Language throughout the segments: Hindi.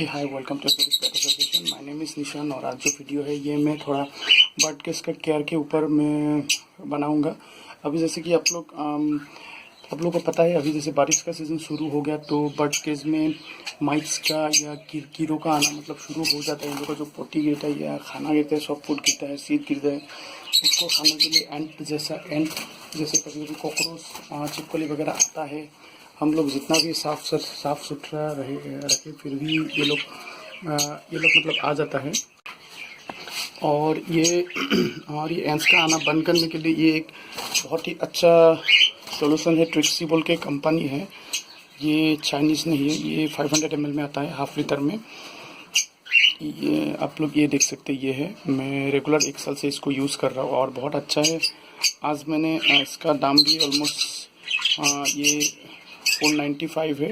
Hey hi, welcome to education. My name is Nishan और आज जो वीडियो है ये मैं थोड़ा बर्ड केस का केयर के ऊपर मैं बनाऊंगा। अभी जैसे कि आप लोगों को पता है, अभी जैसे बारिश का सीज़न शुरू हो गया तो बर्ड केस में माइट्स का या कीड़ों का आना मतलब शुरू हो जाता है। इन लोगों का जो पोटी गिरता है या खाना गिरता है, सॉफ्ट फूड गिरता है, सीड गिरता है, उसको खाने के लिए एंट जैसे कभी कभी कॉकरोच छिपकली वगैरह आता है। हम लोग जितना भी साफ सुथरा रखे फिर भी ये लोग मतलब आ जाता है। और ये एंट्स का आना बंद करने के लिए ये एक बहुत ही अच्छा सोल्यूशन है। ट्रिक्सी बोल के कंपनी है, ये चाइनीज़ नहीं है। ये 500 ml में आता है, हाफ लीटर में। ये आप लोग ये देख सकते हैं, ये है। मैं रेगुलर 1 साल से इसको यूज़ कर रहा हूँ और बहुत अच्छा है। आज मैंने इसका दाम भी ऑलमोस्ट ये 495 है।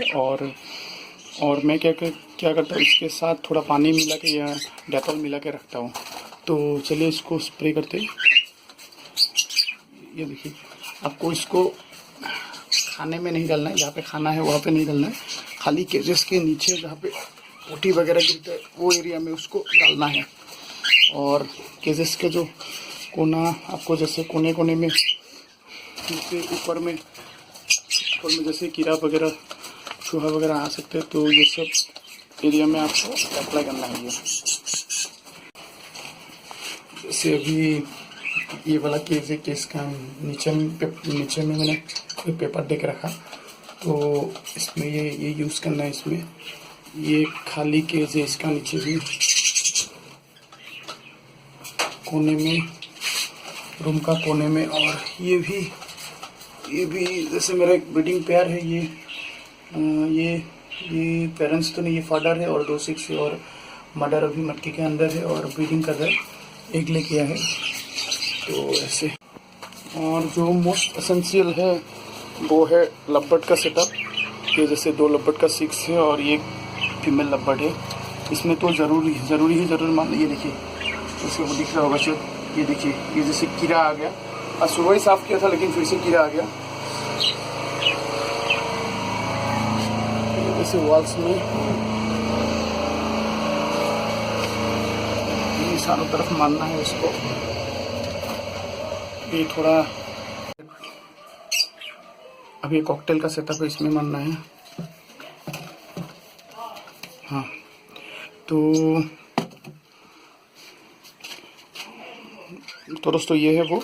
और मैं क्या करता हूँ, इसके साथ थोड़ा पानी मिला के या डेटॉल मिला के रखता हूँ। तो चलिए इसको स्प्रे करते हैं। ये देखिए, आपको इसको खाने में नहीं डालना है, जहाँ पे खाना है वहाँ पे नहीं डालना है, खाली केजेस के नीचे जहाँ पे पोटी वगैरह गिरता है वो एरिया में उसको डालना है। और केजेस के जो कोना, आपको जैसे कोने कोने में जैसे ऊपर में जैसे कीड़ा वगैरह चूहा वगैरह आ सकते हैं, तो ये सब एरिया में आपको अप्लाई करना है। ये जैसे अभी ये वाला केस है, केस का नीचे में मैंने कोई पेपर देख रखा, तो इसमें ये यूज़ करना है। इसमें ये खाली केस है, इसका नीचे भी कोने में, रूम का कोने में। और ये भी जैसे मेरा एक ब्रीडिंग पेयर है, ये पेरेंट्स तो नहीं, ये फादर है और 2 6 है और मदर अभी मटकी के अंदर है और ब्रीडिंग कर रहा है, एग ले किया है। तो ऐसे। और जो मोस्ट एसेंशियल है वो है लब्बर्ड का सेटअप। ये जैसे 2 लब्बर्ड का 6 है और ये फीमेल लब्बर्ड है। इसमें तो ज़रूर मान लीजिए। देखिए इसको वो दिख रहा होगा शायद, ये देखिए, ये जैसे कीड़ा आ गया। आज सुबह ही साफ़ किया था लेकिन फिर से कीड़ा आ गया। जैसे वॉल्स में ये चारों तरफ मारना है इसको। ये थोड़ा अब ये कॉकटेल का सेटअप है, इसमें मारना है। हाँ, तो दोस्तों ये है वो,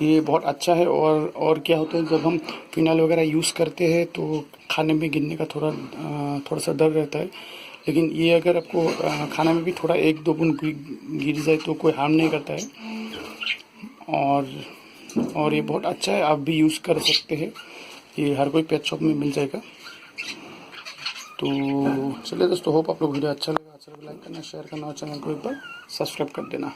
ये बहुत अच्छा है। और क्या होता है, जब हम फिनाइल वगैरह यूज़ करते हैं तो खाने में गिरने का थोड़ा सा डर रहता है। लेकिन ये अगर आपको खाने में भी थोड़ा 1-2 बूंद गिर जाए तो कोई हार्म नहीं करता है। और ये बहुत अच्छा है, आप भी यूज़ कर सकते हैं। ये हर कोई पेट शॉप में मिल जाएगा। तो चलिए दोस्तों, होप आप लोग वीडियो अच्छा लगा। लाइक करना, शेयर करना और चैनल को एक बार सब्सक्राइब कर देना।